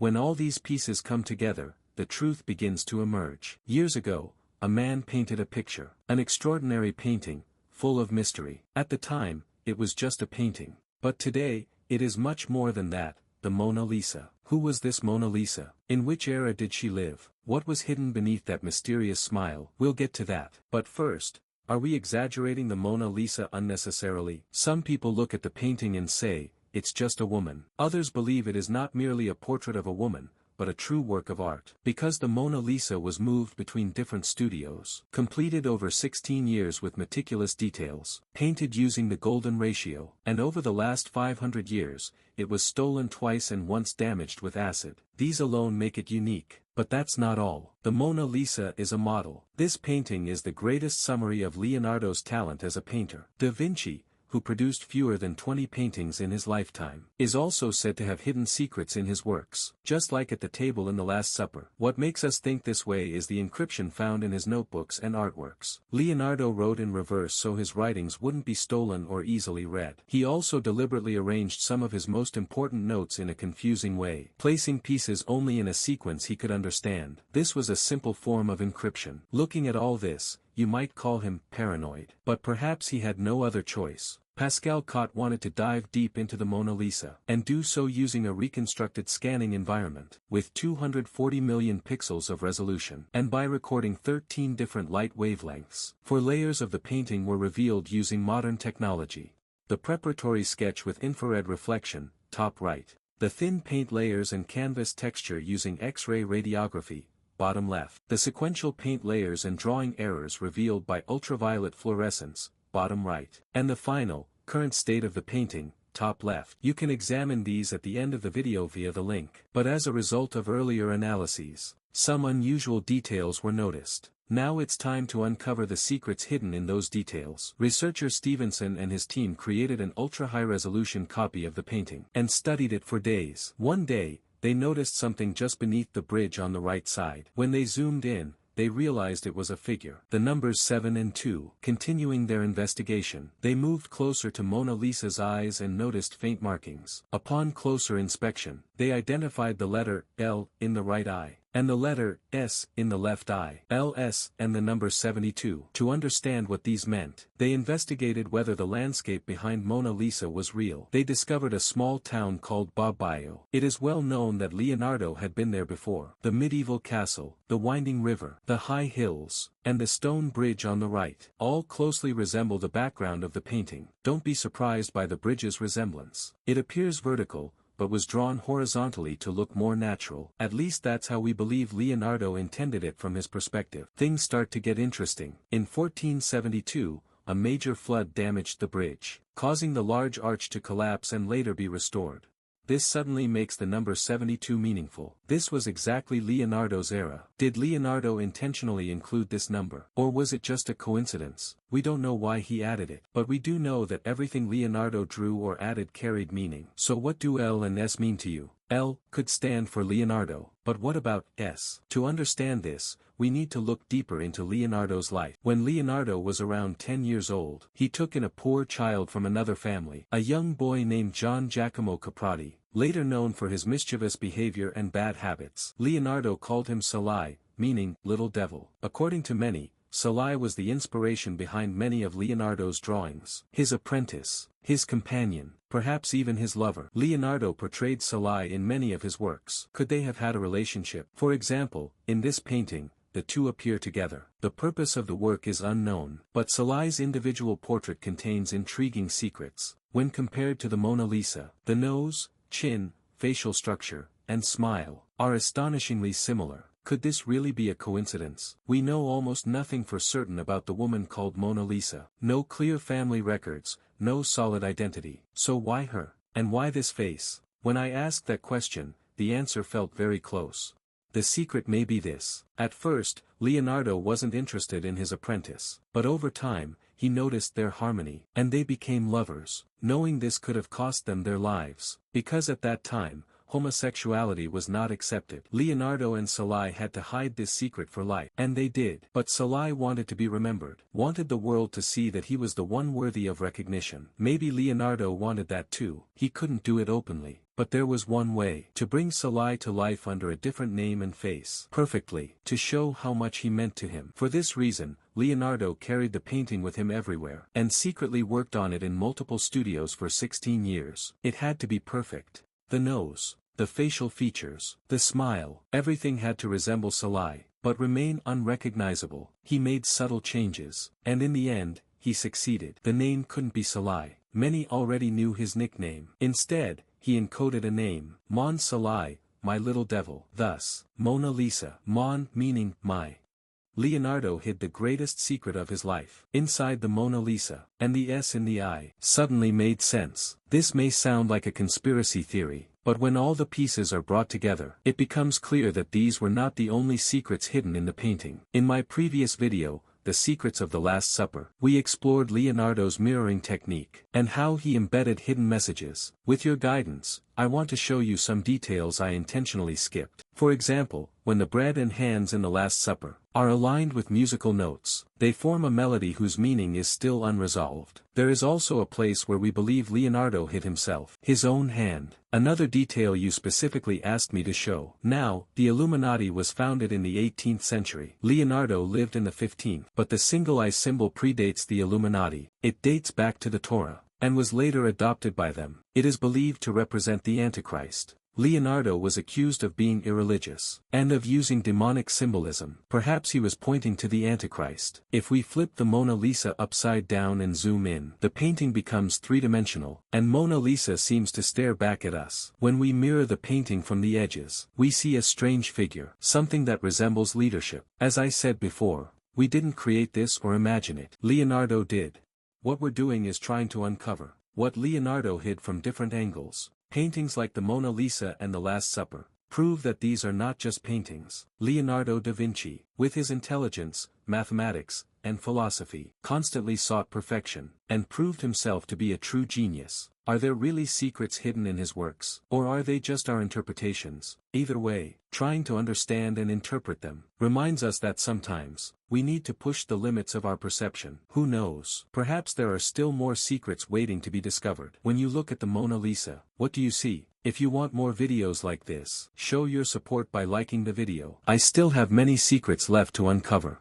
When all these pieces come together, the truth begins to emerge. Years ago, a man painted a picture, an extraordinary painting, full of mystery. At the time, it was just a painting. But today, it is much more than that, the Mona Lisa. Who was this Mona Lisa? In which era did she live? What was hidden beneath that mysterious smile? We'll get to that. But first, are we exaggerating the Mona Lisa unnecessarily? Some people look at the painting and say, it's just a woman. Others believe it is not merely a portrait of a woman, but a true work of art. Because the Mona Lisa was moved between different studios, completed over 16 years with meticulous details, painted using the golden ratio, and over the last 500 years, it was stolen twice and once damaged with acid. These alone make it unique. But that's not all. The Mona Lisa is a model. This painting is the greatest summary of Leonardo's talent as a painter. Da Vinci, who produced fewer than 20 paintings in his lifetime, is also said to have hidden secrets in his works, just like at the table in the Last Supper. What makes us think this way is the encryption found in his notebooks and artworks. Leonardo wrote in reverse so his writings wouldn't be stolen or easily read. He also deliberately arranged some of his most important notes in a confusing way, placing pieces only in a sequence he could understand. This was a simple form of encryption. Looking at all this, you might call him paranoid. But perhaps he had no other choice. Pascal Cotte wanted to dive deep into the Mona Lisa, and do so using a reconstructed scanning environment, with 240 million pixels of resolution, and by recording 13 different light wavelengths. 4 layers of the painting were revealed using modern technology. The preparatory sketch with infrared reflection, top right. The thin paint layers and canvas texture using X-ray radiography, bottom left. The sequential paint layers and drawing errors revealed by ultraviolet fluorescence, bottom right. And the final, current state of the painting, top left. You can examine these at the end of the video via the link. But as a result of earlier analyses, some unusual details were noticed. Now it's time to uncover the secrets hidden in those details. Researcher Stevenson and his team created an ultra-high-resolution copy of the painting, and studied it for days. One day, they noticed something just beneath the bridge on the right side. When they zoomed in, they realized it was a figure. The numbers 7 and 2. Continuing their investigation, they moved closer to Mona Lisa's eyes and noticed faint markings. Upon closer inspection, they identified the letter L in the right eye, and the letter S in the left eye. LS and the number 72. To understand what these meant, they investigated whether the landscape behind Mona Lisa was real. They discovered a small town called Bobbio. It is well known that Leonardo had been there before. The medieval castle, the winding river, the high hills, and the stone bridge on the right, all closely resemble the background of the painting. Don't be surprised by the bridge's resemblance. It appears vertical, but was drawn horizontally to look more natural. At least that's how we believe Leonardo intended it from his perspective. Things start to get interesting. In 1472, a major flood damaged the bridge, causing the large arch to collapse and later be restored. This suddenly makes the number 72 meaningful. This was exactly Leonardo's era. Did Leonardo intentionally include this number? Or was it just a coincidence? We don't know why he added it, but we do know that everything Leonardo drew or added carried meaning. So what do L and S mean to you? L could stand for Leonardo, but what about S? To understand this, we need to look deeper into Leonardo's life. When Leonardo was around 10 years old, he took in a poor child from another family, a young boy named Gian Giacomo Caprati, later known for his mischievous behavior and bad habits. Leonardo called him Salai, meaning little devil. According to many, Salai was the inspiration behind many of Leonardo's drawings. His apprentice, his companion, perhaps even his lover. Leonardo portrayed Salai in many of his works. Could they have had a relationship? For example, in this painting, the two appear together. The purpose of the work is unknown, but Salai's individual portrait contains intriguing secrets. When compared to the Mona Lisa, the nose, chin, facial structure, and smile are astonishingly similar. Could this really be a coincidence? We know almost nothing for certain about the woman called Mona Lisa. No clear family records, no solid identity. So why her? And why this face? When I asked that question, the answer felt very close. The secret may be this. At first, Leonardo wasn't interested in his apprentice, but over time, he noticed their harmony, and they became lovers. Knowing this could have cost them their lives, because at that time, homosexuality was not accepted. Leonardo and Salai had to hide this secret for life. And they did. But Salai wanted to be remembered, wanted the world to see that he was the one worthy of recognition. Maybe Leonardo wanted that too. He couldn't do it openly. But there was one way: to bring Salai to life under a different name and face. Perfectly, to show how much he meant to him. For this reason, Leonardo carried the painting with him everywhere, and secretly worked on it in multiple studios for 16 years. It had to be perfect. The nose, the facial features, the smile, everything had to resemble Salai, but remain unrecognizable. He made subtle changes, and in the end, he succeeded. The name couldn't be Salai. Many already knew his nickname. Instead, he encoded a name: Mon Salai, my little devil. Thus, Mona Lisa. Mon meaning my. Leonardo hid the greatest secret of his life inside the Mona Lisa, and the S in the I suddenly made sense. This may sound like a conspiracy theory, but when all the pieces are brought together, it becomes clear that these were not the only secrets hidden in the painting. In my previous video, The Secrets of the Last Supper, we explored Leonardo's mirroring technique, and how he embedded hidden messages. With your guidance, I want to show you some details I intentionally skipped. For example, when the bread and hands in the Last Supper are aligned with musical notes, they form a melody whose meaning is still unresolved. There is also a place where we believe Leonardo hid himself, his own hand. Another detail you specifically asked me to show. Now, the Illuminati was founded in the 18th century. Leonardo lived in the 15th, but the single I symbol predates the Illuminati. It dates back to the Torah, and was later adopted by them. It is believed to represent the Antichrist. Leonardo was accused of being irreligious, and of using demonic symbolism. Perhaps he was pointing to the Antichrist. If we flip the Mona Lisa upside down and zoom in, the painting becomes three-dimensional, and Mona Lisa seems to stare back at us. When we mirror the painting from the edges, we see a strange figure, something that resembles leadership. As I said before, we didn't create this or imagine it. Leonardo did. What we're doing is trying to uncover what Leonardo hid from different angles. Paintings like the Mona Lisa and the Last Supper prove that these are not just paintings. Leonardo da Vinci, with his intelligence, mathematics, and philosophy, constantly sought perfection, and proved himself to be a true genius. Are there really secrets hidden in his works, or are they just our interpretations? Either way, trying to understand and interpret them reminds us that sometimes we need to push the limits of our perception. Who knows? Perhaps there are still more secrets waiting to be discovered. When you look at the Mona Lisa, what do you see? If you want more videos like this, show your support by liking the video. I still have many secrets left to uncover.